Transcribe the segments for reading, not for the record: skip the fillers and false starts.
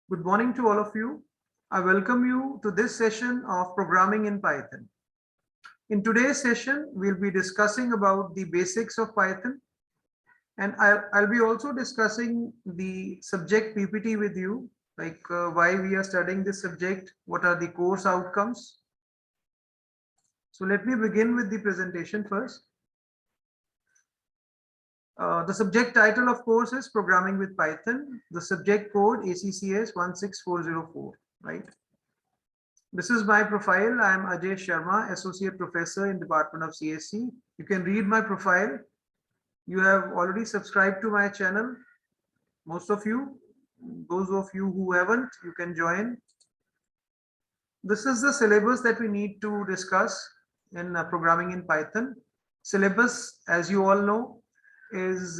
Good morning to all of you. I welcome you to this session of programming in Python. In today's session, we'll be discussing about the basics of Python, and I'll be also discussing the subject PPT with you, like why we are studying this subject, what are the course outcomes. So let me begin with the presentation first. The subject title of course is Programming with Python. The subject code ACCS 16404, right? This is my profile. I am Ajay Sharma, Associate Professor in Department of CSC. You can read my profile. You have already subscribed to my channel. Most of you, those of you who haven't, you can join. This is the syllabus that we need to discuss in programming in Python. Syllabus, as you all know, is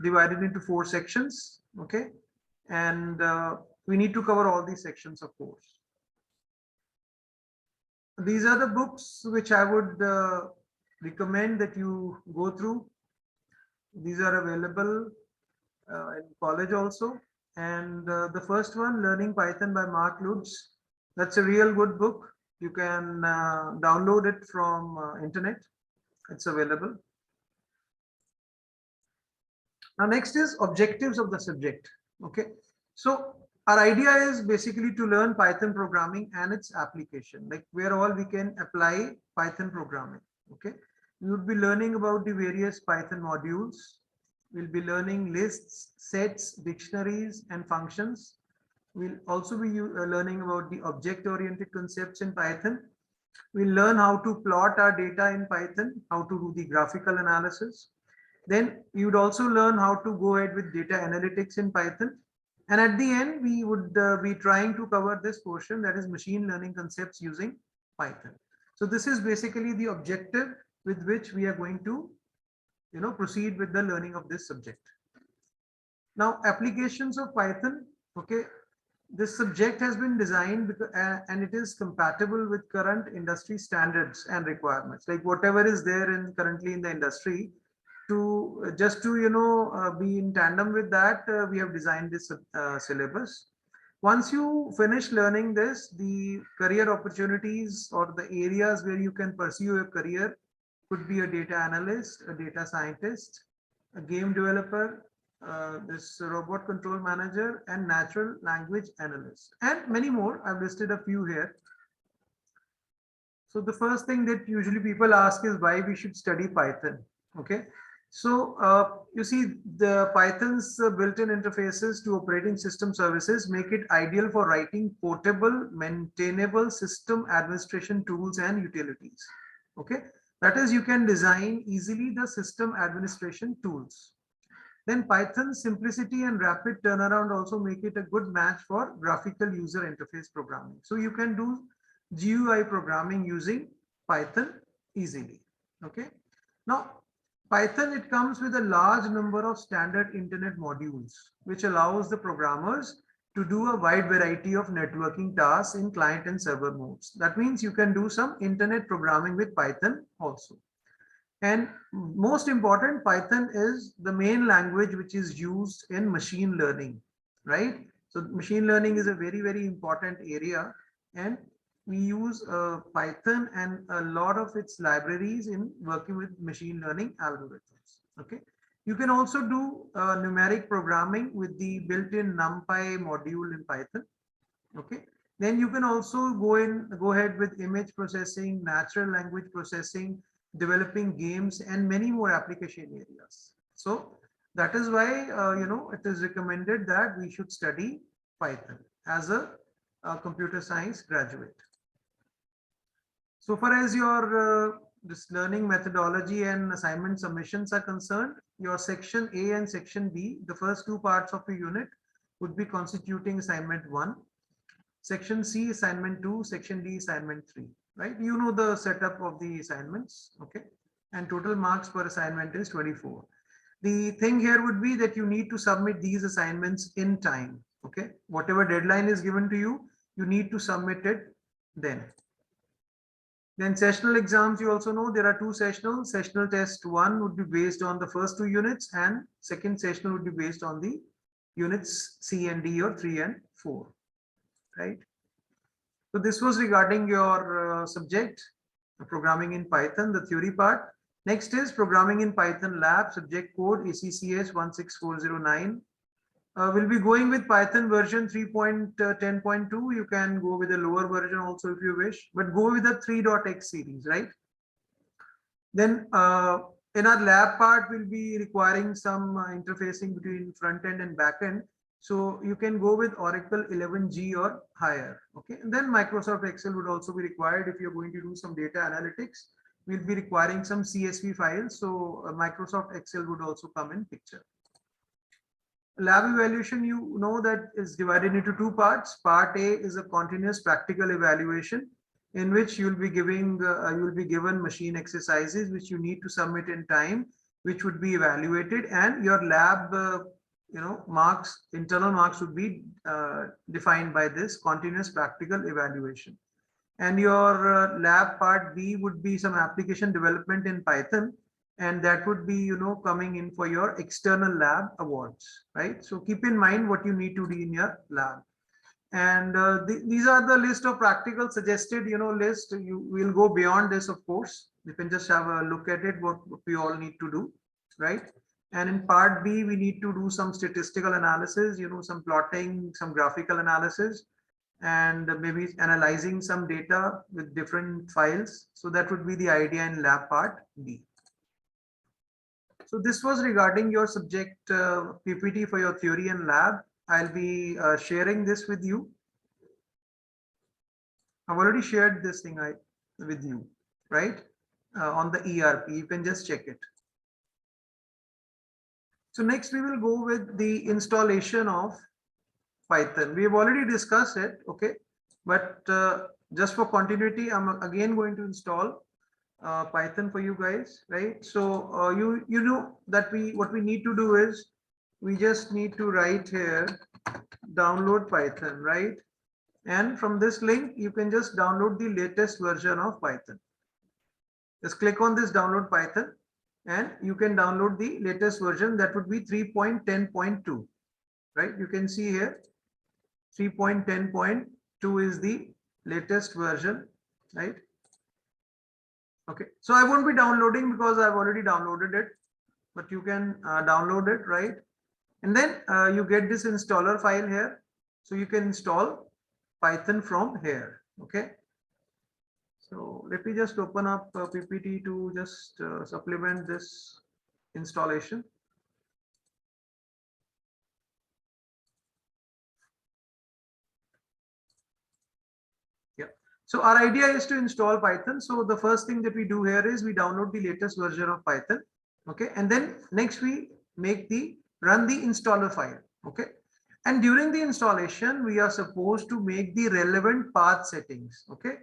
divided into 4 sections. Okay, and we need to cover all these sections, of course. These are the books which I would recommend that you go through. These are available in college also. And the first one, Learning Python by Mark Lutz. That's a real good book. You can download it from internet. It's available. Now next is objectives of the subject. Okay, so our idea is basically to learn Python programming and its application, like where all we can apply Python programming. Okay, we would be learning about the various Python modules. We'll be learning lists, sets, dictionaries, and functions. We'll also be learning about the object-oriented concepts in Python. We'll learn how to plot our data in Python, how to do the graphical analysis. Then you would also learn how to go ahead with data analytics in Python. And at the end, we would be trying to cover this portion, that is machine learning concepts using Python. So this is basically the objective with which we are going to, proceed with the learning of this subject. Now, applications of Python. Okay, this subject has been designed because, and it is compatible with current industry standards and requirements, like whatever is there currently in the industry. To just to be in tandem with that, we have designed this syllabus. Once you finish learning this, the career opportunities or the areas where you can pursue a career could be a data analyst, a data scientist, a game developer, this robot control manager, and natural language analyst, and many more. I've listed a few here. So the first thing that usually people ask is why we should study Python. Okay, so you see, the Python's built-in interfaces to operating system services make it ideal for writing portable, maintainable system administration tools and utilities. Okay, that is, you can design easily the system administration tools. Then Python's simplicity and rapid turnaround also make it a good match for graphical user interface programming. So you can do GUI programming using Python easily. Okay, now Python, it comes with a large number of standard internet modules, which allows the programmers to do a wide variety of networking tasks in client and server modes. That means you can do some internet programming with Python also. And most important, Python is the main language which is used in machine learning, right? So machine learning is a very, very important area, and we use Python and a lot of its libraries in working with machine learning algorithms. Okay, you can also do numeric programming with the built-in NumPy module in Python. Okay, then you can also go ahead with image processing, natural language processing, developing games, and many more application areas. So that is why it is recommended that we should study Python as a computer science graduate. So far as your this learning methodology and assignment submissions are concerned, your section A and section B, the first 2 parts of the unit, would be constituting assignment 1, section C assignment 2, section D assignment 3, right? You know the setup of the assignments. Okay, and total marks per assignment is 24. The thing here would be that you need to submit these assignments in time. Okay, whatever deadline is given to you, you need to submit it then. Then sessional exams, you also know there are 2 sessional. Sessional test 1 would be based on the first 2 units, and second sessional would be based on the units C and D or 3 and 4, right? So this was regarding your subject, programming in Python, the theory part. Next is programming in Python lab, subject code ACCS 16409. We'll be going with Python version 3.10.2. You can go with a lower version also if you wish, but go with the 3.x series, right? Then in our lab part, we'll be requiring some interfacing between front end and back end. So you can go with Oracle 11G or higher. Okay. And then Microsoft Excel would also be required if you're going to do some data analytics. We'll be requiring some CSV files. So Microsoft Excel would also come in picture. Lab evaluation, you know that is divided into two parts. Part A is a continuous practical evaluation in which you'll be given machine exercises which you need to submit in time, which would be evaluated, and your lab marks, internal marks would be defined by this continuous practical evaluation. And your lab part B would be some application development in Python, and that would be coming in for your external lab awards, right? So keep in mind what you need to do in your lab. And these are the list of practical suggested list. You will go beyond this, of course. You can just have a look at it, what we all need to do, right? And in part B, we need to do some statistical analysis, some plotting, some graphical analysis, and maybe analyzing some data with different files. So that would be the idea in lab part B. So this was regarding your subject PPT for your theory and lab. I'll be sharing this with you. I've already shared this thing with you, right? On the ERP, you can just check it. So next we will go with the installation of Python. We have already discussed it, okay? But just for continuity, I'm again going to install Python for you guys, right? So you know that what we need to do is we just need to write here download Python, right? And from this link you can just download the latest version of Python. Just click on this download Python and you can download the latest version. That would be 3.10.2, right? You can see here 3.10.2 is the latest version, right? Okay, so I won't be downloading because I've already downloaded it, but you can download it, right? And then you get this installer file here. So you can install Python from here. Okay. So let me just open up PPT to just supplement this installation. Yeah. So our idea is to install Python. So the first thing that we do here is we download the latest version of Python. Okay. And then next we run the installer file. Okay. And during the installation, we are supposed to make the relevant path settings. Okay.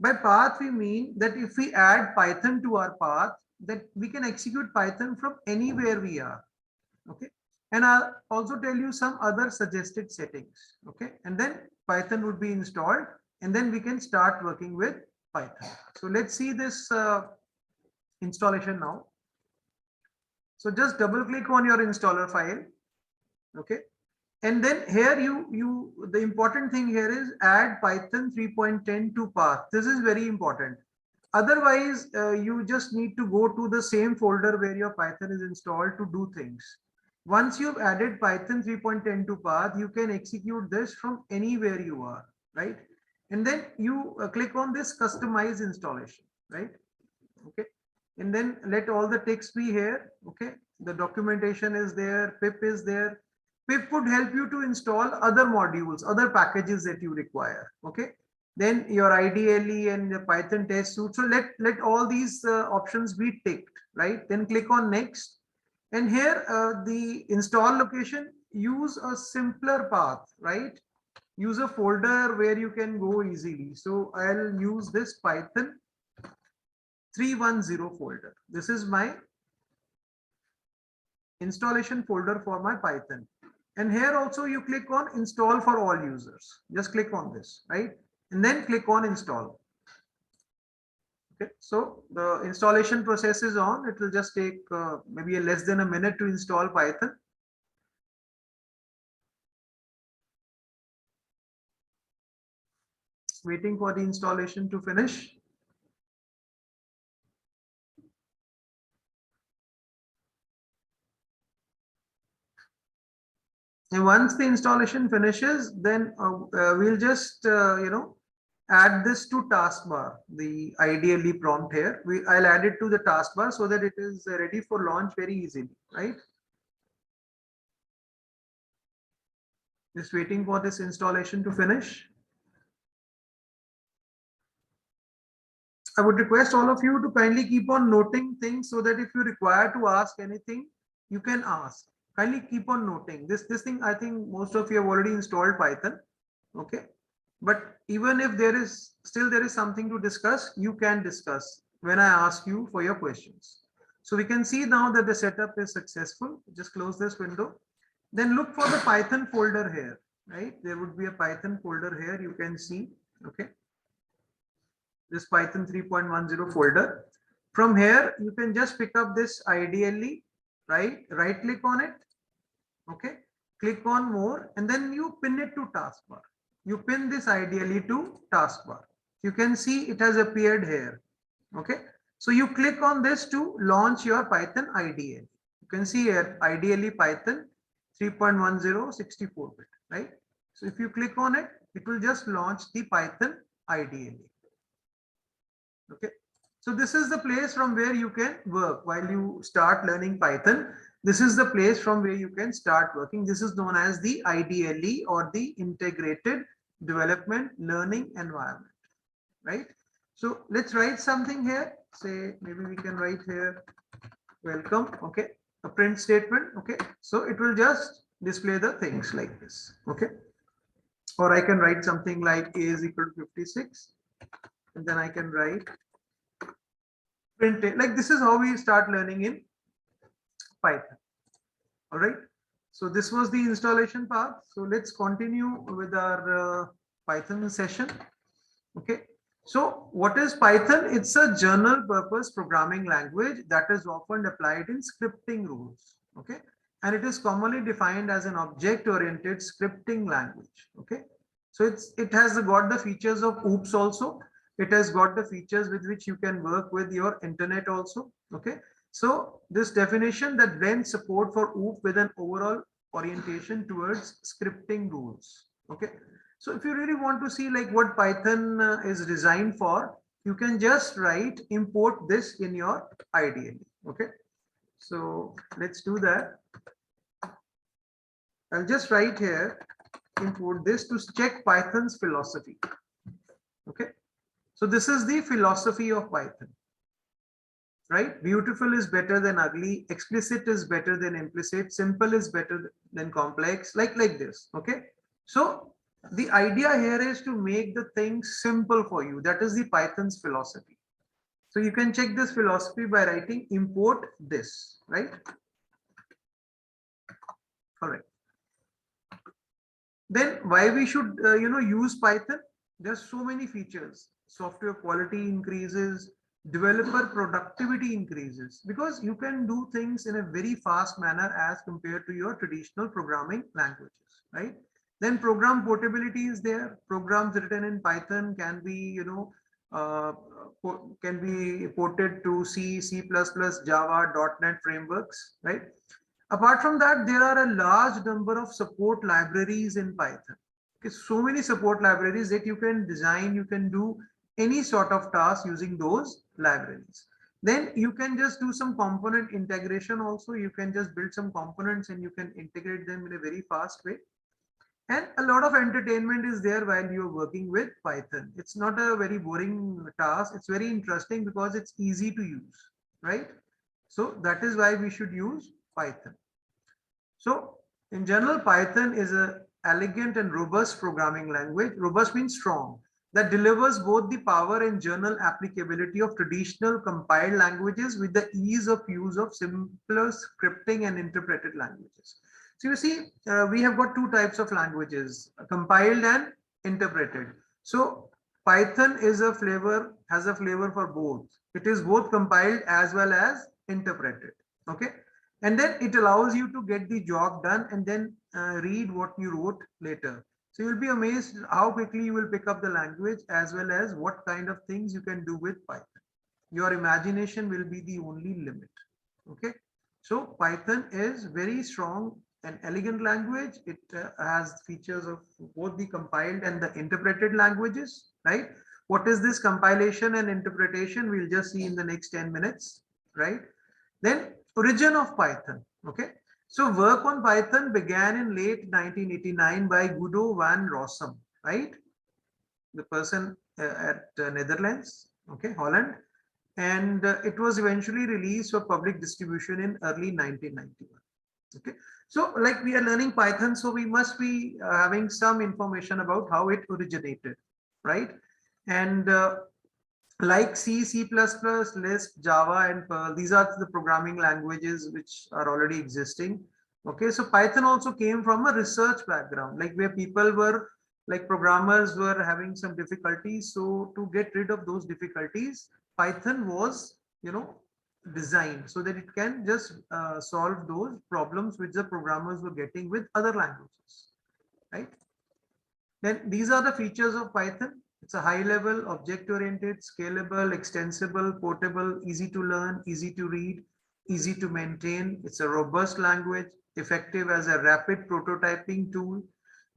By path, we mean that if we add Python to our path, that we can execute Python from anywhere we are. Okay. And I'll also tell you some other suggested settings. Okay. And then Python would be installed and then we can start working with Python. So let's see this installation now. So just double click on your installer file. Okay. And then here the important thing here is add Python 3.10 to path. This is very important. Otherwise, you just need to go to the same folder where your Python is installed to do things. Once you've added Python 3.10 to path, you can execute this from anywhere you are, right? And then you click on this customize installation, right? Okay. And then let all the text be here. Okay. The documentation is there, pip is there. Pip would help you to install other modules, other packages that you require. Okay. Then your IDLE and the Python test suite. So let all these options be ticked, right? Then click on next. And here the install location, use a simpler path, right? Use a folder where you can go easily. So I'll use this Python 310 folder. This is my installation folder for my Python. And here also you click on install for all users. Just click on this, right? And then click on install. Okay, so the installation process is on. It will just take maybe less than a minute to install Python. Just waiting for the installation to finish. And once the installation finishes, then we'll just add this to taskbar, the ideally prompt here. I'll add it to the taskbar so that it is ready for launch very easily, right? Just waiting for this installation to finish. I would request all of you to kindly keep on noting things so that if you require to ask anything, you can ask. Kindly keep on noting this thing. I think most of you have already installed Python. Okay. But even if there is something to discuss, you can discuss when I ask you for your questions. So we can see now that the setup is successful. Just close this window. Then look for the Python folder here, right? There would be a Python folder here. You can see, okay, this Python 3.10 folder. From here, you can just pick up this ideally, right? Right click on it, okay? Click on more, and then you pin it to taskbar. You pin this ideally to taskbar. You can see it has appeared here, okay? So you click on this to launch your Python IDE. You can see here ideally Python 3.10 64-bit, right? So if you click on it, it will just launch the Python IDE. Okay, so this is the place from where you can work while you start learning Python. This is the place from where you can start working. This is known as the IDLE, or the Integrated Development Learning Environment, right? So let's write something here. Say maybe we can write here welcome, okay, a print statement, okay. So it will just display the things like this, okay. Or I can write something like a is equal to 56, and then I can write print it. Like this is how we start learning in Python. All right. So this was the installation part. So let's continue with our Python session. Okay. So what is Python? It's a general purpose programming language that is often applied in scripting rules. Okay. And it is commonly defined as an object-oriented scripting language. Okay. So it has got the features of OOPS also. It has got the features with which you can work with your internet also. Okay. So this definition that blends support for OOP with an overall orientation towards scripting rules. Okay. So if you really want to see like what Python is designed for, you can just write import this in your IDE. Okay. So let's do that. I'll just write here import this to check Python's philosophy. Okay. So this is the philosophy of Python, right? Beautiful is better than ugly. Explicit is better than implicit. Simple is better than complex, like this. Okay. So the idea here is to make the things simple for you. That is the Python's philosophy. So you can check this philosophy by writing import this, right? All right. Then why we should use Python? There's so many features. Software quality increases, developer productivity increases, because you can do things in a very fast manner as compared to your traditional programming languages, right? Then program portability is there. Programs written in Python can be ported to C, C++, Java, .NET frameworks, right? Apart from that, there are a large number of support libraries in Python. Okay, so many support libraries that you can design, you can do any sort of task using those libraries. Then you can just do some component integration also. You can just build some components and you can integrate them in a very fast way. And a lot of entertainment is there while you're working with Python. It's not a very boring task. It's very interesting because it's easy to use, right? So that is why we should use Python. So in general, Python is an elegant and robust programming language. Robust means strong, that delivers both the power and general applicability of traditional compiled languages with the ease of use of simpler scripting and interpreted languages. So you see, we have got two types of languages, compiled and interpreted. So Python is a flavor, has a flavor for both. It is both compiled as well as interpreted. Okay. And then it allows you to get the job done and then read what you wrote later. So you'll be amazed how quickly you will pick up the language as well as what kind of things you can do with Python. Your imagination will be the only limit. Okay. So Python is very strong and elegant language. It has features of both the compiled and the interpreted languages, right? What is this compilation and interpretation? We'll just see in the next 10 minutes, right? Then origin of Python. Okay. So work on Python began in late 1989 by Guido van Rossum, right? The person at Netherlands, okay, Holland. And it was eventually released for public distribution in early 1991. Okay. So like we are learning Python, so we must be having some information about how it originated, right? And like C, C++, Lisp, Java, and Perl. These are the programming languages which are already existing. Okay, so Python also came from a research background, like where people were, like programmers were having some difficulties. So to get rid of those difficulties, Python was, designed so that it can just solve those problems which the programmers were getting with other languages, right? Then these are the features of Python. It's a high level, object oriented, scalable, extensible, portable, easy to learn, easy to read, easy to maintain. It's a robust language, effective as a rapid prototyping tool.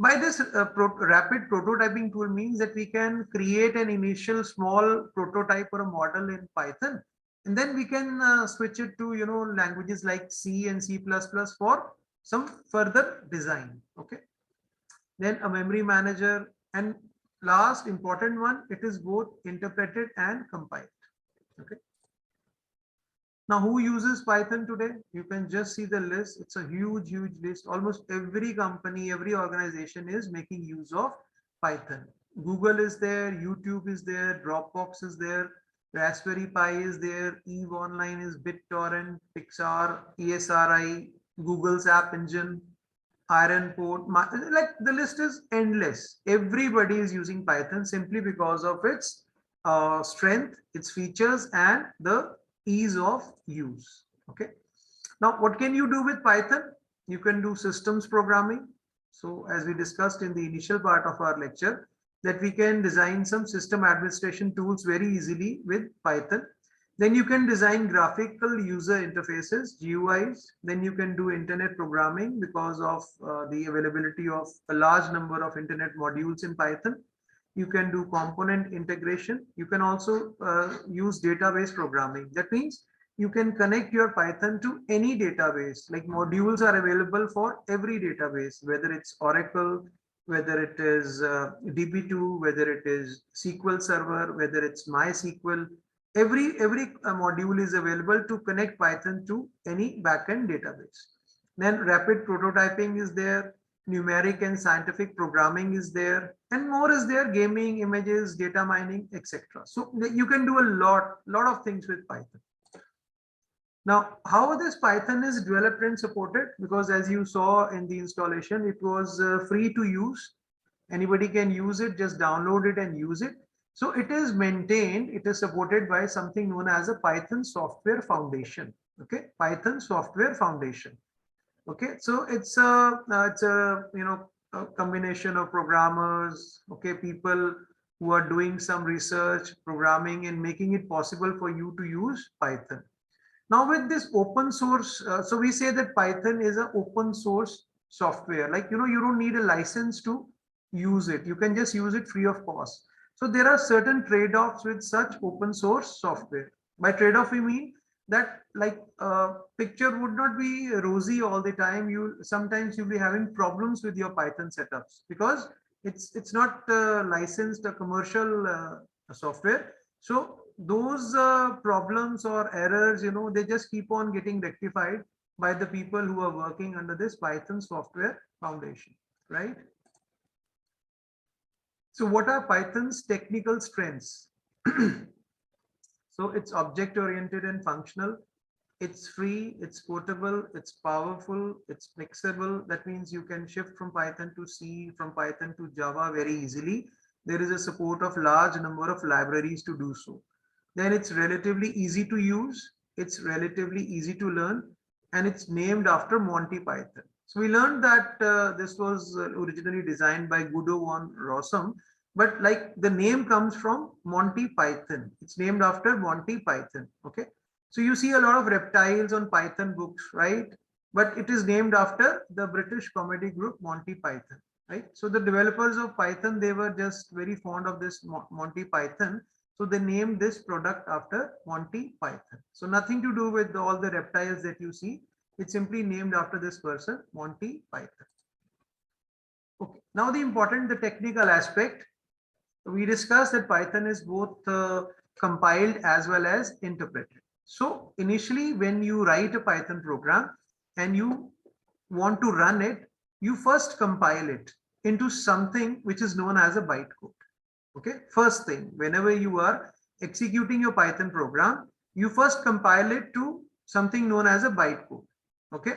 By this rapid prototyping tool means that we can create an initial small prototype or a model in Python, and then we can switch it to languages like C and C++ for some further design. Okay. Then a memory manager, and last important one, it is both interpreted and compiled. Okay. Now, who uses Python today? You can just see the list. It's a huge, huge list. Almost every company, every organization is making use of Python. Google is there, YouTube is there, Dropbox is there, Raspberry Pi is there, Eve Online is BitTorrent, Pixar, ESRI, Google's App Engine, Iron Port, like the list is endless. Everybody is using Python simply because of its strength, its features, and the ease of use. Okay. Now, what can you do with Python? You can do systems programming. So, as we discussed in the initial part of our lecture, that we can design some system administration tools very easily with Python. Then you can design graphical user interfaces, GUIs. Then you can do internet programming because of the availability of a large number of internet modules in Python. You can do component integration. You can also use database programming. That means you can connect your Python to any database. Like modules are available for every database, whether it's Oracle, whether it is DB2, whether it is SQL Server, whether it's MySQL. Every module is available to connect Python to any backend database. Then rapid prototyping is there, numeric and scientific programming is there, and more is there, gaming, images, data mining, etc. So you can do a lot of things with Python. Now, how this Python is developed and supported, because as you saw in the installation, it was free to use. Anybody can use it, just download it and use it. So it is maintained, it is supported by something known as a Python Software Foundation. Okay, Python Software Foundation. Okay, so it's a a combination of programmers, okay, people who are doing some research, programming, and making it possible for you to use Python. Now with this open source, so we say that Python is an open source software. Like you don't need a license to use it. You can just use it free of cost. So there are certain trade-offs with such open source software. By trade-off, we mean that like picture would not be rosy all the time. Sometimes you'll be having problems with your Python setups because it's not licensed a commercial software. So those problems or errors, they just keep on getting rectified by the people who are working under this Python Software Foundation, right? So what are Python's technical strengths? So it's object oriented and functional. It's free, it's portable, it's powerful, it's flexible. That means you can shift from Python to C, from Python to Java very easily. There is a support of large number of libraries to do so. Then it's relatively easy to use, it's relatively easy to learn, and it's named after Monty Python. So we learned that this was originally designed by Guido von Rossum, but like the name comes from Monty Python. It's named after Monty Python. Okay. So you see a lot of reptiles on Python books, right? But it is named after the British comedy group Monty Python, right? So the developers of Python, they were just very fond of this Monty Python. So they named this product after Monty Python. So nothing to do with all the reptiles that you see. It's simply named after this person, Monty Python. Okay. Now the technical aspect. We discussed that Python is both compiled as well as interpreted. So initially, when you write a Python program and you want to run it, you first compile it into something which is known as a bytecode. Okay. First thing, whenever you are executing your Python program, you first compile it to something known as a bytecode. Okay.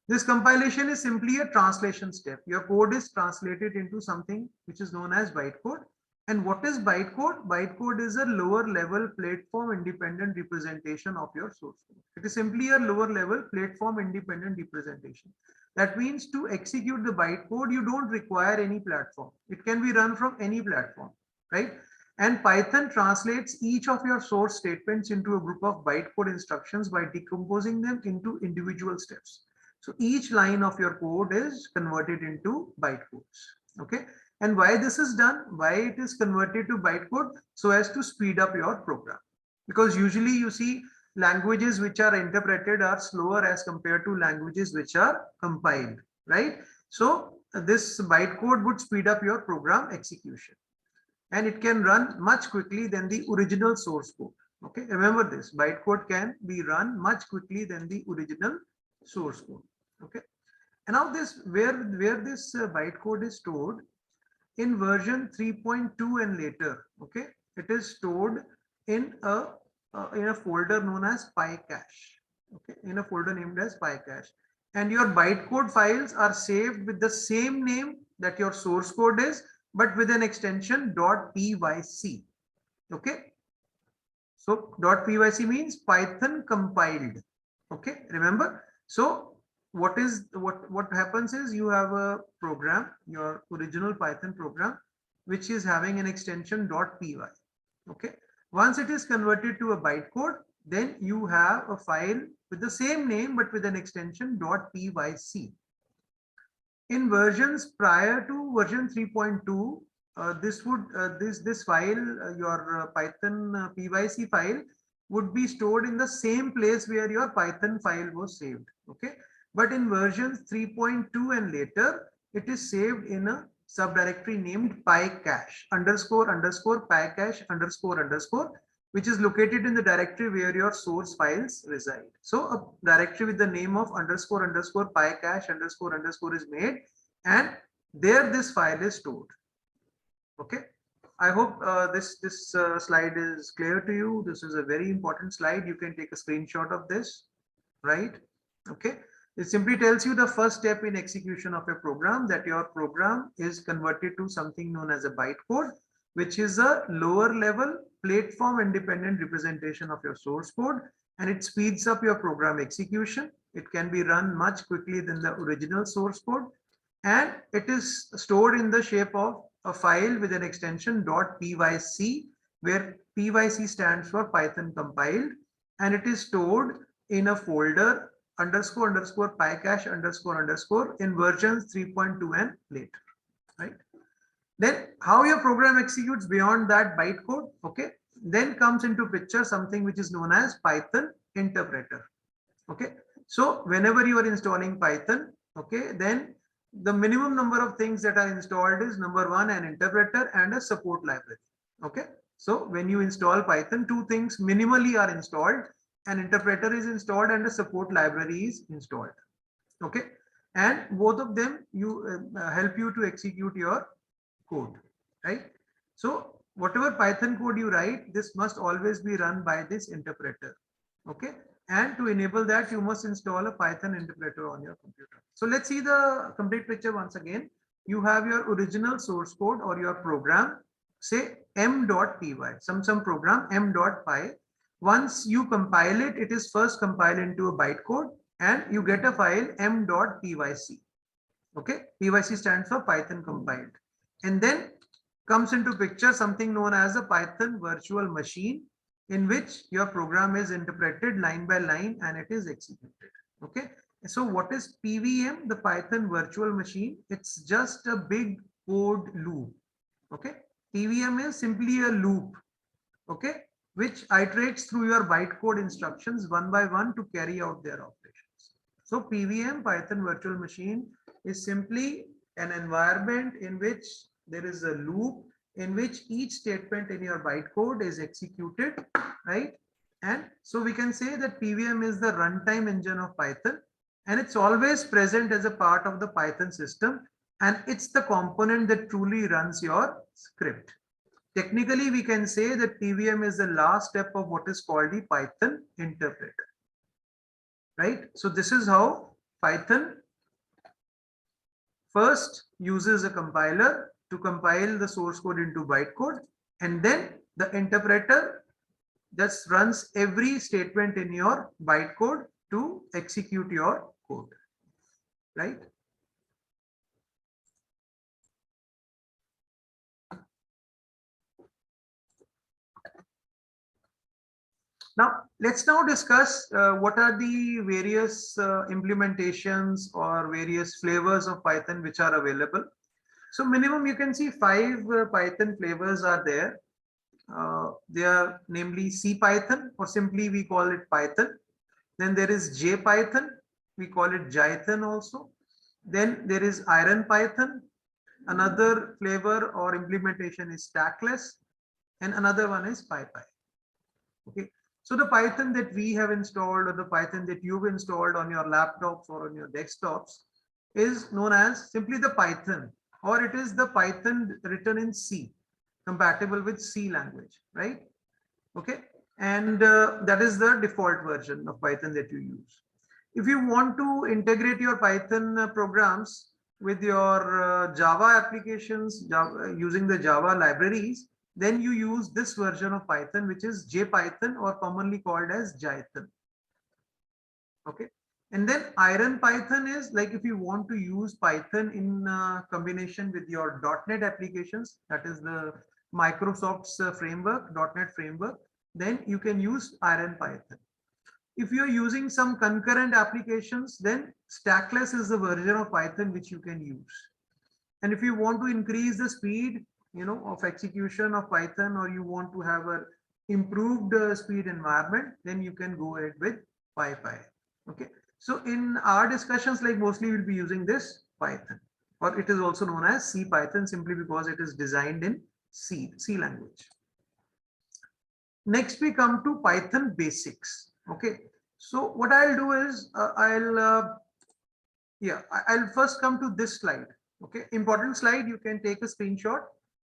This compilation is simply a translation step. Your code is translated into something which is known as bytecode. And what is bytecode? Bytecode is a lower level platform independent representation of your source code. It is simply a lower level platform independent representation. That means to execute the bytecode, you don't require any platform. It can be run from any platform, right? And Python translates each of your source statements into a group of bytecode instructions by decomposing them into individual steps. So each line of your code is converted into bytecodes. Okay. And why this is done, why it is converted to bytecode, so as to speed up your program. Because usually you see languages which are interpreted are slower as compared to languages which are compiled, right? So this bytecode would speed up your program execution. And it can run much quickly than the original source code. Okay, remember this, bytecode can be run much quickly than the original source code. Okay, and now this where this bytecode is stored in version 3.2 and later. Okay, it is stored in a folder known as PyCache. Okay, in a folder named as PyCache, and your bytecode files are saved with the same name that your source code is, but with an extension .pyc. Okay, so .pyc means Python compiled. Okay, remember. So what happens is you have a program, your original Python program, which is having an extension .py. Okay, once it is converted to a bytecode, then you have a file with the same name but with an extension .pyc. In versions prior to version 3.2, this file, your Python pyc file, would be stored in the same place where your Python file was saved. Okay, but in versions 3.2 and later, it is saved in a subdirectory named pycache __ pycache __ which is located in the directory where your source files reside. So a directory with the name of __ pycache __ is made, and there this file is stored. Okay, I hope this slide is clear to you. This is a very important slide. You can take a screenshot of this, right? Okay, it simply tells you the first step in execution of a program, that your program is converted to something known as a bytecode, which is a lower level platform independent representation of your source code, and it speeds up your program execution. It can be run much quickly than the original source code, and it is stored in the shape of a file with an extension .pyc, where pyc stands for Python compiled, and it is stored in a folder __ pycache __ in versions 3.2 and later, right? Then how your program executes beyond that bytecode. Okay, then comes into picture something which is known as Python interpreter. Okay, so whenever you are installing Python, okay, then the minimum number of things that are installed is number one, an interpreter and a support library. Okay, so when you install Python, two things minimally are installed: an interpreter is installed and a support library is installed. Okay, and both of them help you to execute your code, right? So whatever Python code you write, this must always be run by this interpreter. Okay, and to enable that, you must install a Python interpreter on your computer. So let's see the complete picture once again. You have your original source code or your program, say m.py, some program m.py. Once you compile it, it is first compiled into a bytecode, and you get a file m.pyc. Okay, PYC stands for Python compiled. And then comes into picture something known as a Python virtual machine, in which your program is interpreted line by line and it is executed. Okay, so what is PVM, the Python virtual machine? It's just a big code loop. Okay, PVM is simply a loop, okay, which iterates through your bytecode instructions one by one to carry out their operations. So PVM, Python virtual machine, is simply an environment in which there is a loop in which each statement in your bytecode is executed, right? And so we can say that PVM is the runtime engine of Python, and it's always present as a part of the Python system, and it's the component that truly runs your script. Technically, we can say that PVM is the last step of what is called the Python interpreter, right? So this is how Python first uses a compiler to compile the source code into bytecode, and then the interpreter just runs every statement in your bytecode to execute your code, right? Now, let's now discuss what are the various implementations or various flavors of Python which are available. So minimum you can see 5 Python flavors are there. They are namely C Python, or simply we call it Python. Then there is J Python, we call it Jython also. Then there is Iron Python. Another flavor or implementation is Stackless, and another one is PyPy. Okay, so the Python that we have installed, or the Python that you've installed on your laptops or on your desktops, is known as simply the Python, or it is the Python written in C, compatible with C language, right? Okay, and that is the default version of Python that you use. If you want to integrate your Python programs with your Java applications, using the Java libraries, then you use this version of Python, which is JPython, or commonly called as Jython. Okay, and then Iron Python is like if you want to use Python in combination with your .NET applications, that is the Microsoft's framework, .NET framework, then you can use Iron Python. If you're using some concurrent applications, then Stackless is the version of Python which you can use. And if you want to increase the speed, of execution of Python, or you want to have a improved speed environment, then you can go ahead with PyPy. Okay, so in our discussions, like mostly we'll be using this Python, or it is also known as C Python, simply because it is designed in C language. Next we come to Python basics. Okay, so what I'll do is I'll first come to this slide. Okay, important slide, you can take a screenshot.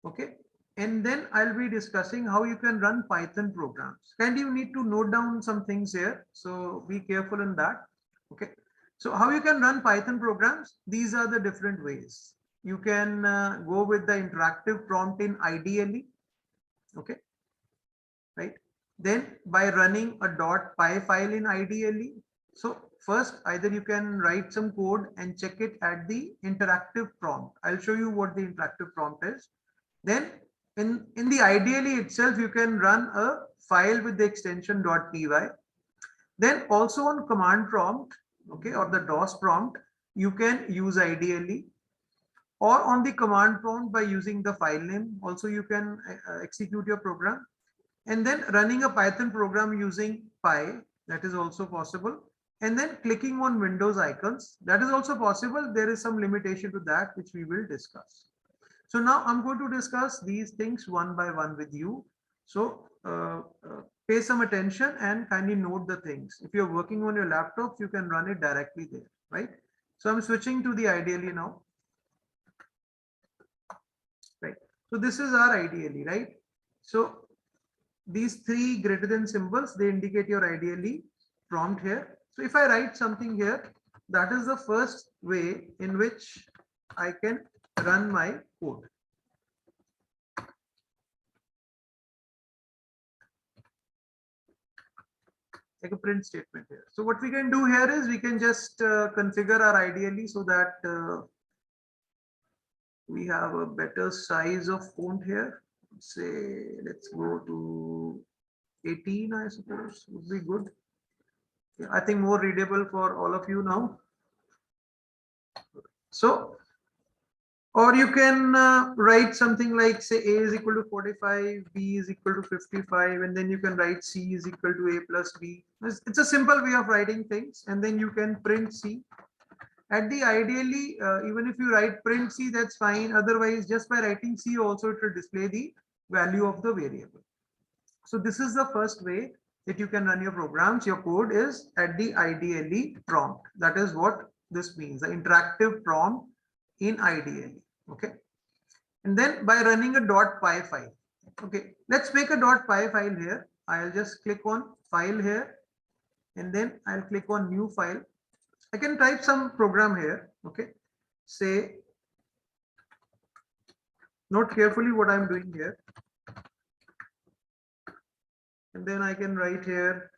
Okay, and then I'll be discussing how you can run Python programs. And you need to note down some things here, so be careful in that. Okay, so how you can run Python programs, these are the different ways. You can go with the interactive prompt in IDLE. Okay, right? Then by running a .py file in IDLE. So first, either you can write some code and check it at the interactive prompt. I'll show you what the interactive prompt is. Then in the IDLE itself, you can run a file with the extension .py. Then also on command prompt, okay, or the DOS prompt, you can use IDLE, or on the command prompt by using the file name. Also, you can execute your program. And then running a Python program using Py, that is also possible. And then clicking on Windows icons, that is also possible. There is some limitation to that, which we will discuss. So now I'm going to discuss these things one by one with you. So pay some attention and kindly note the things. If you're working on your laptops, you can run it directly there, right? So I'm switching to the IDLE now. Right. So this is our IDLE, right? So these 3 greater than symbols, they indicate your IDLE prompt here. So if I write something here, that is the first way in which I can run my code. Like a print statement here. So what we can do here is we can just configure our IDLE so that we have a better size of font here. Say, let's go to 18, I suppose would be good. Yeah, I think more readable for all of you now. So, or you can write something like, say, A is equal to 45, B is equal to 55, and then you can write C is equal to A plus B. It's a simple way of writing things, and then you can print C. At the ideally, even if you write print C, that's fine. Otherwise, just by writing C also, it will display the value of the variable. So this is the first way that you can run your programs. Your code is at the IDLE prompt. That is what this means, the interactive prompt in IDLE. Okay. And then by running a .py file. Okay. Let's make a .py file here. I'll just click on file here, and then I'll click on new file. I can type some program here. Okay. Say, note carefully what I'm doing here. And then I can write here,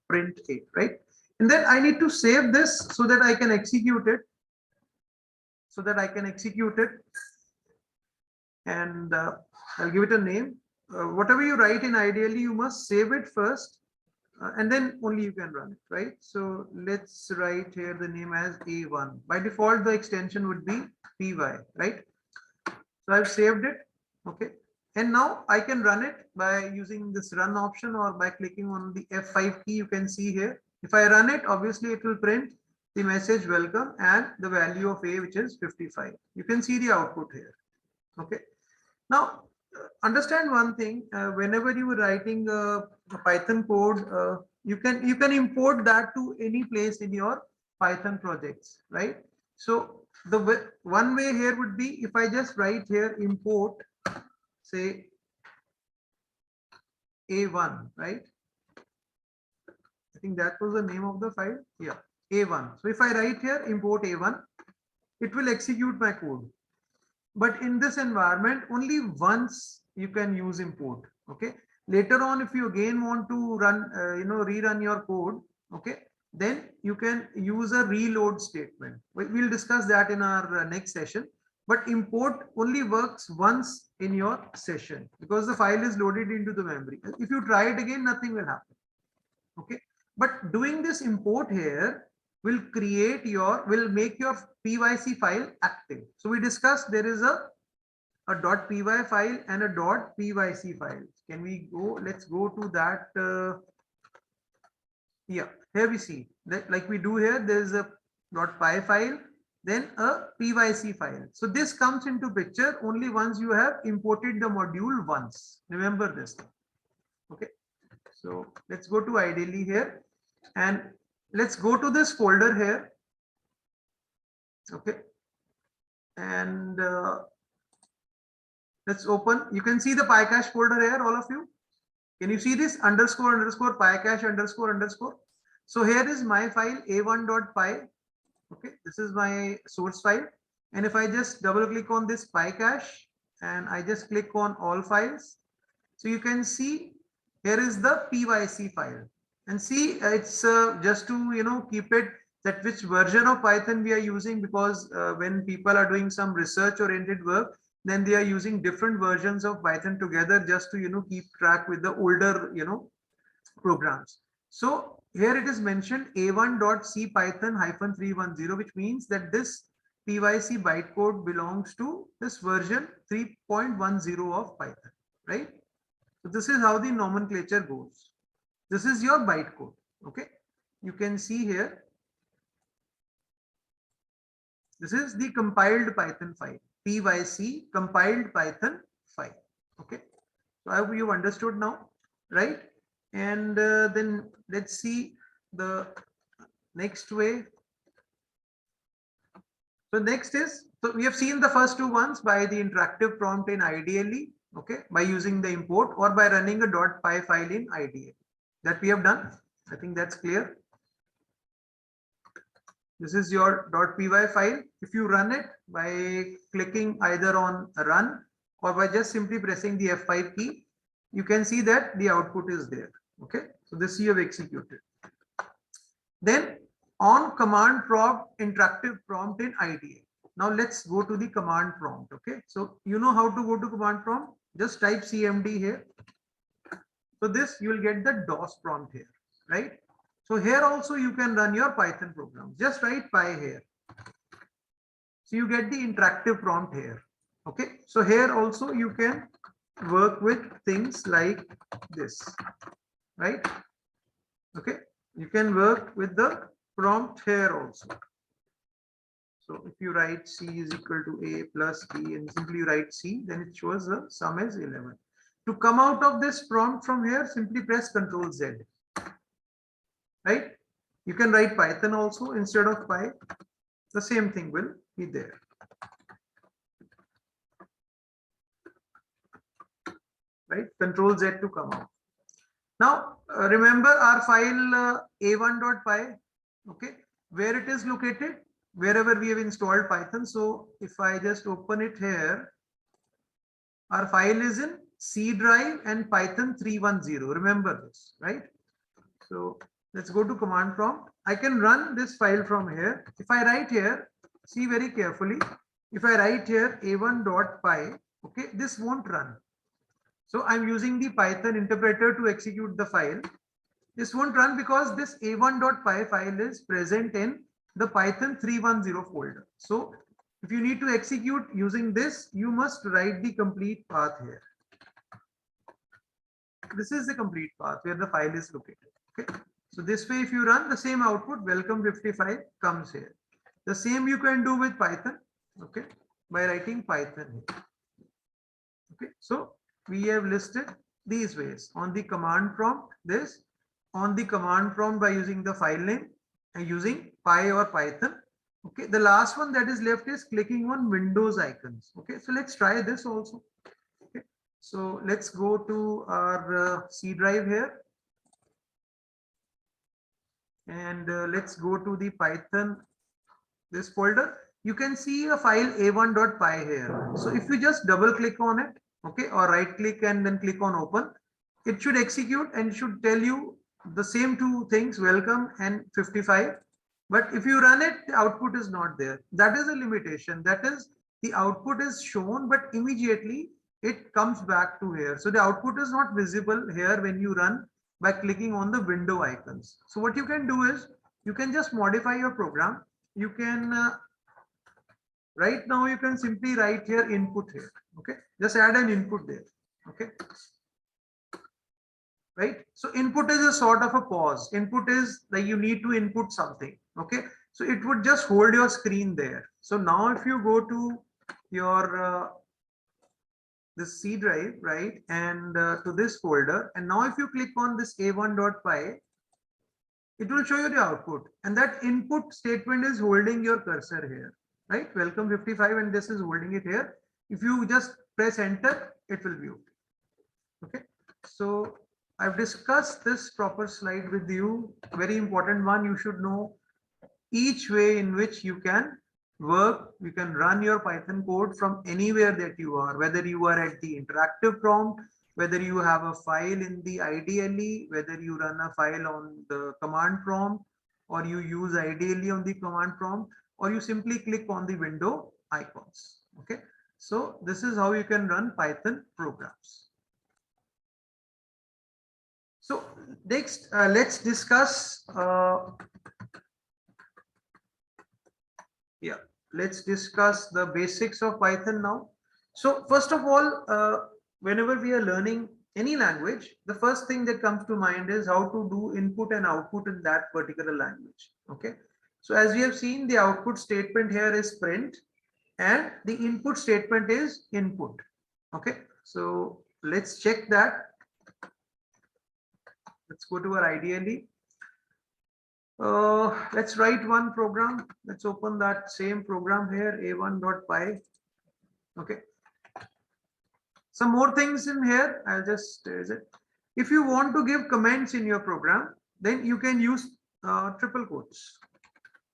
print 8, right? And then I need to save this so that I can execute it. And I'll give it a name. Whatever you write in ideally, you must save it first, and then only you can run it, right? So let's write here the name as A1. By default, the extension would be py, right? So I've saved it. Okay. And now I can run it by using this run option, or by clicking on the F5 key. You can see here, if I run it, obviously it will print the message welcome and the value of A, which is 55. You can see the output here. Okay. Now, understand one thing, whenever you are writing a Python code, you can import that to any place in your Python projects, right? So the one way here would be, if I just write here import, say A1, right? I think that was the name of the file. Yeah, A1. So if I write here import A1, it will execute my code. But in this environment, only once you can use import. Okay. Later on, if you again want to run, rerun your code, okay, then you can use a reload statement. We'll discuss that in our next session. But import only works once in your session, because the file is loaded into the memory. If you try it again, nothing will happen. Okay. But doing this import here will make your PYC file active. So we discussed there is a .py file and a .pyc file. Can we go? Let's go to that. Yeah, here we see that, like we do here, there is a .py file, then a pyc file. So this comes into picture only once you have imported the module once. Remember this. Okay. So let's go to ideally here, and let's go to this folder here. Okay. And let's open. You can see the PyCache folder here, all of you. Can you see this underscore PyCache underscore? So here is my file a1.py. Okay, this is my source file. And if I just double click on this PyCache and I just click on all files, so you can see here is the pyc file. And see, it's just to keep it that which version of Python we are using, because when people are doing some research oriented work, then they are using different versions of Python together, just to keep track with the older programs. So here it is mentioned a1.c python -310, which means that this pyc bytecode belongs to this version 3.10 of Python, right? So this is how the nomenclature goes. This is your bytecode. Okay, you can see here, this is the compiled Python file, pyc compiled Python file. Okay, so I hope you've understood now, right? And then let's see the next way. So next is, so we have seen the first two ones by the interactive prompt in IDLE, okay, by using the import, or by running a .py file in IDLE. That we have done. I think that's clear. This is your .py file. If you run it by clicking either on run or by just simply pressing the F5 key, you can see that the output is there. Okay, so this you have executed. Then on command prompt, interactive prompt in IDE. Now let's go to the command prompt. Okay, so you know how to go to command prompt. Just type CMD here. So this you will get the DOS prompt here, right? So here also you can run your Python program. Just write py here. So you get the interactive prompt here. Okay, so here also you can work with things like this, right? Okay, you can work with the prompt here also. So if you write C is equal to A plus B and simply write C, then it shows the sum is 11. To come out of this prompt from here, simply press Ctrl Z, right? You can write Python also instead of py. The same thing will be there. Right? Ctrl Z to come out. Now, remember our file a1.py, okay, where it is located, wherever we have installed Python. So if I just open it here, our file is in C drive and Python 310. Remember this, right? So let's go to command prompt. I can run this file from here. If I write here, see very carefully. If I write here a1.py, okay, this won't run. So I'm using the Python interpreter to execute the file. This won't run because this a1.py file is present in the Python 310 folder. So if you need to execute using this, you must write the complete path here. This is the complete path where the file is located. Okay. So this way, if you run the same output, welcome 55 comes here. The same you can do with Python, okay, by writing Python here. Okay, so we have listed these ways on the command prompt, this on the command prompt by using the file name and using py or Python. Okay, the last one that is left is clicking on Windows icons. Okay, so let's try this also. Okay, so let's go to our C drive here and let's go to the Python, this folder. You can see a file a1.py here. So if you just double click on it, okay, or right click and then click on open, it should execute and should tell you the same two things, welcome and 55. But if you run it, the output is not there. That is a limitation. That is, the output is shown, but immediately it comes back to here. So the output is not visible here when you run by clicking on the window icons. So what you can do is you can just modify your program. You can right now you can simply write here input here. Okay, just add an input there. Okay, right? So input is a sort of a pause. Input is like you need to input something. Okay, so it would just hold your screen there. So now if you go to your this C drive, right, and to this folder, and now if you click on this a1.py, it will show you the output, and that input statement is holding your cursor here, right? Welcome 55, and this is holding it here. If you just press enter, it will view. Okay, so I've discussed this proper slide with you. Very important one. You should know each way in which you can work. You can run your Python code from anywhere that you are, whether you are at the interactive prompt, whether you have a file in the IDLE, whether you run a file on the command prompt, or you use IDLE on the command prompt, or you simply click on the window icons. Okay, so this is how you can run Python programs. So next, let's discuss. Let's discuss the basics of Python now. So first of all, whenever we are learning any language, the first thing that comes to mind is how to do input and output in that particular language. Okay. So as we have seen, the output statement here is print and the input statement is input. Okay. So let's check that. Let's go to our IDLE. Let's write one program. Let's open that same program here, a1.py. Okay. Some more things in here. I'll just if you want to give comments in your program, then you can use triple quotes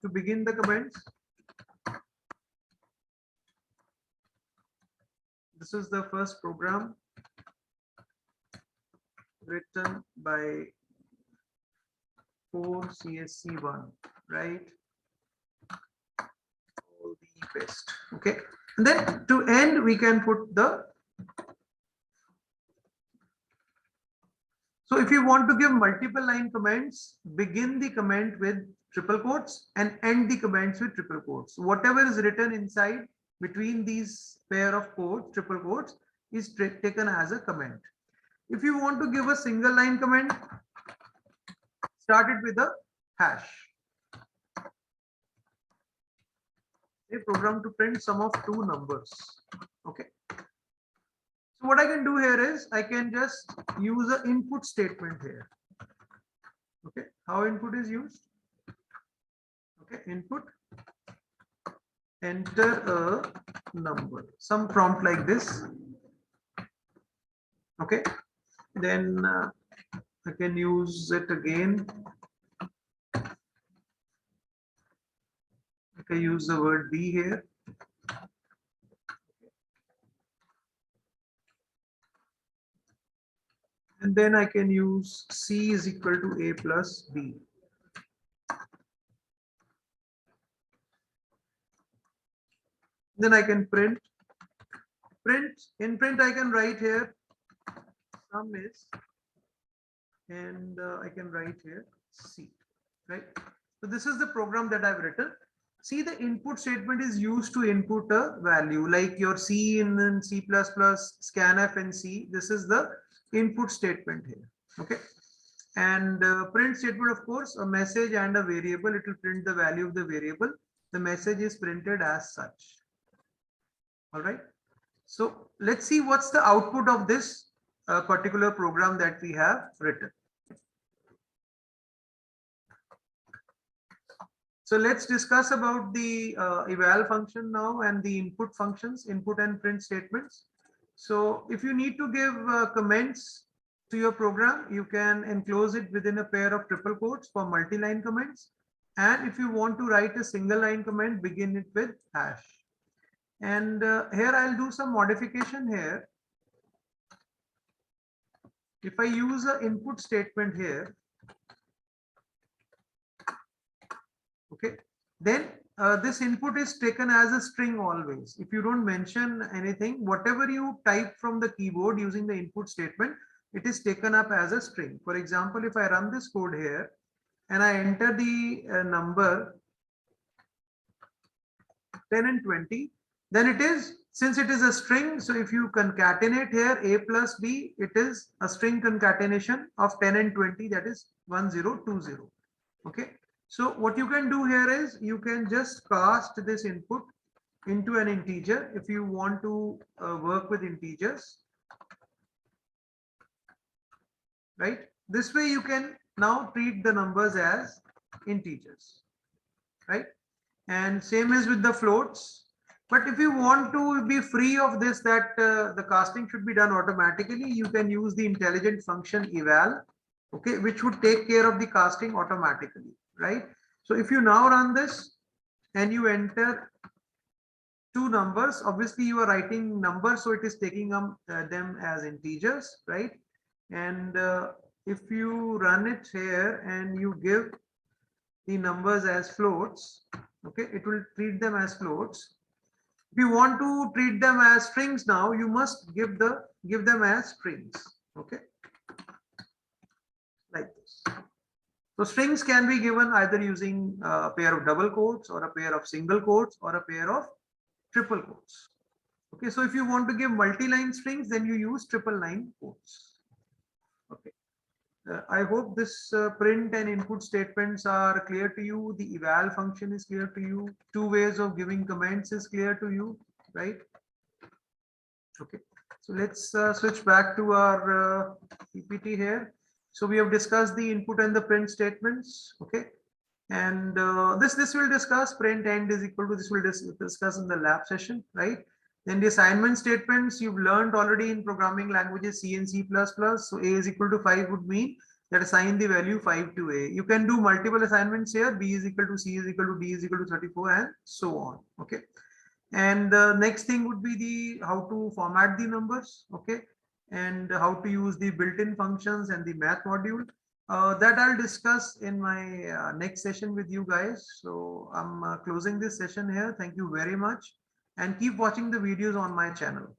to begin the comments. This is the first program written by core CSC1, right? All the best. Okay. And then to end, we can put the. So if you want to give multiple line comments, begin the comment with triple quotes and end the comments with triple quotes. Whatever is written inside between these pair of quotes, triple quotes, is taken as a comment. If you want to give a single line comment, start it with a hash. A program to print sum of two numbers. Okay. So what I can do here is I can just use an input statement here. Okay. How input is used? Okay. Input. Enter a number. Some prompt like this. Okay. Then I can use it again. I can use the word B here. And then I can use C is equal to A plus B. Then I can print. In print I can write here sum is, and I can write here C, right? So this is the program that I've written. See, the input statement is used to input a value like your C in C++, scanf and C. This is the input statement here. Okay. And print statement, of course, a message and a variable. It will print the value of the variable. The message is printed as such. All right. So let's see what's the output of this particular program that we have written. So let's discuss about the eval function now and the input functions, input and print statements. So if you need to give comments to your program, you can enclose it within a pair of triple quotes for multi-line comments. And if you want to write a single line comment, begin it with hash. And here I'll do some modification here. If I use an input statement here, okay, then this input is taken as a string always. If you don't mention anything, whatever you type from the keyboard using the input statement, it is taken up as a string. For example, if I run this code here and I enter the number 10 and 20, then it is, since it is a string, so if you concatenate here A plus B, it is a string concatenation of 10 and 20, that is 1020. Okay. So what you can do here is you can just cast this input into an integer if you want to work with integers, right? This way you can now treat the numbers as integers, right? And same as with the floats. But if you want to be free of this, that the casting should be done automatically, you can use the intelligent function eval, okay, which would take care of the casting automatically, right? So if you now run this and you enter two numbers, obviously you are writing numbers, so it is taking them as integers, right? And if you run it here and you give the numbers as floats, okay, it will treat them as floats. If you want to treat them as strings now, you must give them as strings, okay, like this. So strings can be given either using a pair of double quotes or a pair of single quotes or a pair of triple quotes. Okay, so if you want to give multi-line strings, then you use triple line quotes. Okay. I hope this print and input statements are clear to you. The eval function is clear to you. Two ways of giving comments is clear to you, right? Okay, so let's switch back to our PPT here. So we have discussed the input and the print statements. Okay, and this will discuss print end is equal to this will discuss in the lab session, right? Then the assignment statements you've learned already in programming languages C and C++. So A is equal to 5 would mean that assign the value 5 to A. You can do multiple assignments here. B is equal to C is equal to D is equal to 34 and so on. Okay. And the next thing would be the how to format the numbers. Okay. And how to use the built-in functions and the math module. That I'll discuss in my next session with you guys. So I'm closing this session here. Thank you very much, and keep watching the videos on my channel.